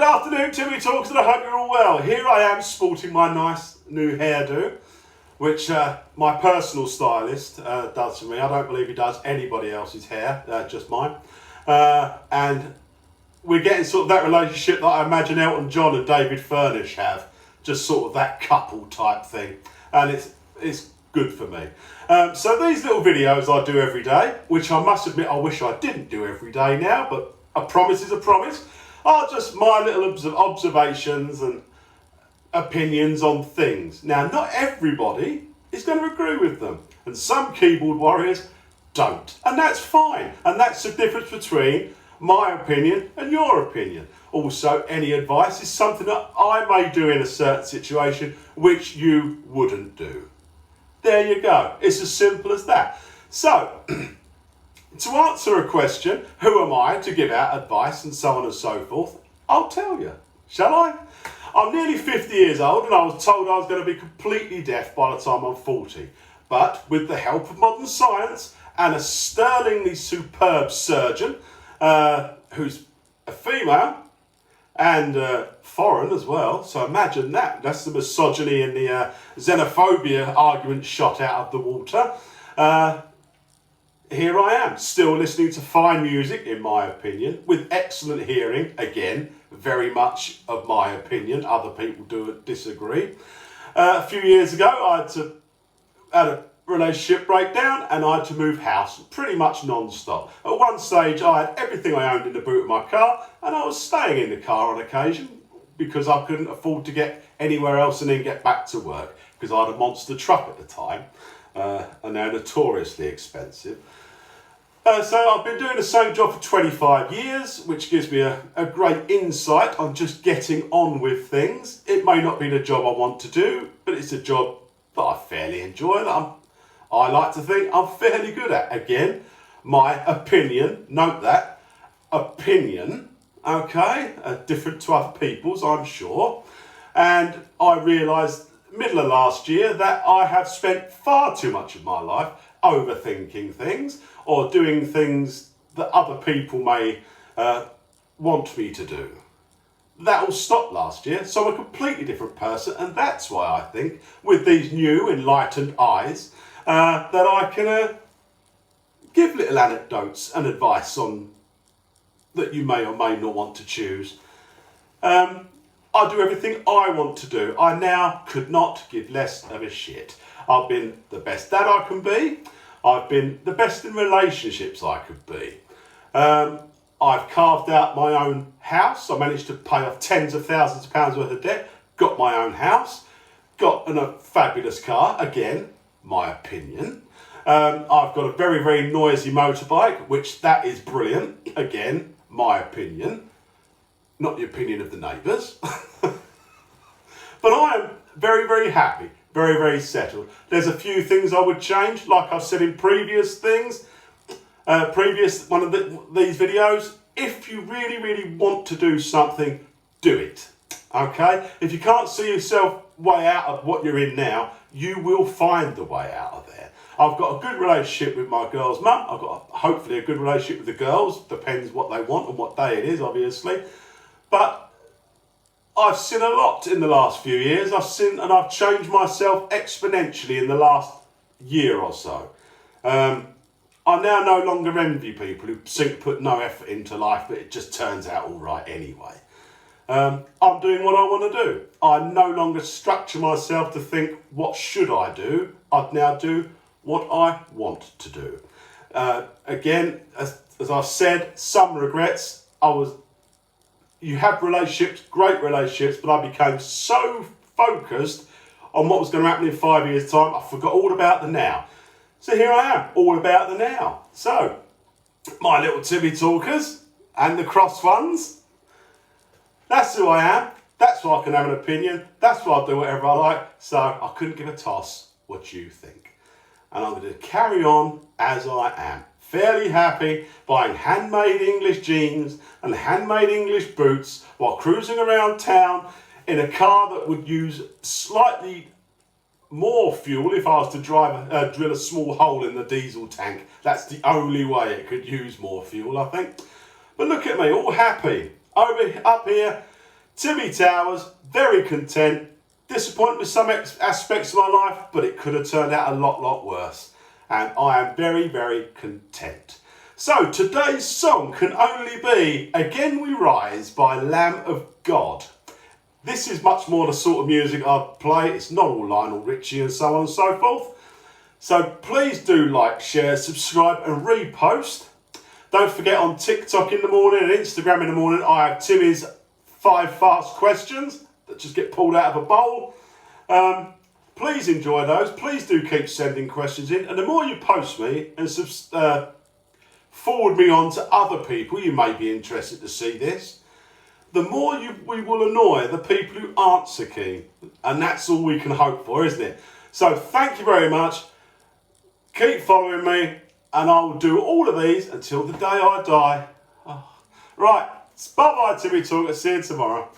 afternoon, Timmy Talks, and I hope you're all well. Here I am sporting my nice new hairdo, which my personal stylist does for me. I don't believe he does anybody else's hair, just mine. And we're getting sort of that relationship that I imagine Elton John and David Furnish have. Just sort of that couple type thing. And it's good for me. So these little videos I do every day, which I must admit I wish I didn't do every day now, but a promise is a promise, are just my little observations and opinions on things. Now, not everybody is going to agree with them, and some keyboard warriors don't, and that's fine. And that's the difference between my opinion and your opinion. Also, any advice is something that I may do in a certain situation which you wouldn't do. There you go. It's as simple as that. So, to answer a question, who am I to give out advice and so on and so forth, I'll tell you, shall I? I'm nearly 50 years old and I was told I was going to be completely deaf by the time I'm 40. But with the help of modern science and a sterlingly superb surgeon, who's a female and foreign as well, so imagine that. That's the misogyny and the xenophobia argument shot out of the water. Here I am, still listening to fine music, in my opinion, with excellent hearing, again, very much of my opinion. Other people do disagree. A few years ago, I had a relationship breakdown and I had to move house pretty much non-stop. At one stage, I had everything I owned in the boot of my car and I was staying in the car on occasion because I couldn't afford to get anywhere else and then get back to work because I had a monster truck at the time and they're notoriously expensive. So I've been doing the same job for 25 years, which gives me a great insight on just getting on with things. It may not be the job I want to do, but it's a job that I fairly enjoy, that I like to think I'm fairly good at. Again, my opinion, note that, opinion, okay, different to other people's, I'm sure. And I realised middle of last year that I have spent far too much of my life overthinking things or doing things that other people may want me to do. That all stopped last year, so I'm a completely different person, and that's why I think, with these new enlightened eyes, that I can give little anecdotes and advice on that you may or may not want to choose. I do everything I want to do. I now could not give less of a shit. I've been the best dad I can be. I've been the best in relationships I could be. I've carved out my own house. I managed to pay off tens of thousands of pounds worth of debt. Got my own house. Got a fabulous car. Again, my opinion. I've got a very, very noisy motorbike, which that is brilliant. Again, my opinion. Not the opinion of the neighbours. But I am very, very happy. Very, very settled. There's a few things I would change, like I've said in previous things, one of these videos. If you really, really want to do something, do it. Okay? If you can't see yourself way out of what you're in now, you will find the way out of there. I've got a good relationship with my girl's mum. I've got hopefully a good relationship with the girls. Depends what they want and what day it is, obviously. But I've seen a lot in the last few years. I've seen and I've changed myself exponentially in the last year or so. I now no longer envy people who seem to put no effort into life, but it just turns out all right anyway. I'm doing what I want to do. I no longer structure myself to think, what should I do? I now do what I want to do. Again, as I've said, some regrets. You have relationships, great relationships, but I became so focused on what was going to happen in 5 years' time, I forgot all about the now. So here I am, all about the now. So, my little Timmy talkers and the cross ones, that's who I am. That's why I can have an opinion. That's why I do whatever I like. So, I couldn't give a toss what you think. And I'm going to carry on as I am. Fairly happy buying handmade English jeans and handmade English boots while cruising around town in a car that would use slightly more fuel if I was to drill a small hole in the diesel tank. That's the only way it could use more fuel, I think. But look at me, all happy. Up here Timmy Towers, very content. Disappointed with some aspects of my life, but it could have turned out a lot worse. And I am very, very content. So today's song can only be Again We Rise by Lamb of God. This is much more the sort of music I play. It's not all Lionel Richie and so on and so forth. So please do like, share, subscribe and repost. Don't forget, on TikTok in the morning and Instagram in the morning, I have Timmy's 5 fast questions that just get pulled out of a bowl. Please enjoy those. Please do keep sending questions in. And the more you post me and forward me on to other people, you may be interested to see this, the more we will annoy the people who aren't so keen. And that's all we can hope for, isn't it? So thank you very much. Keep following me, and I will do all of these until the day I die. Oh. Right, bye-bye Timmy Talker. See you tomorrow.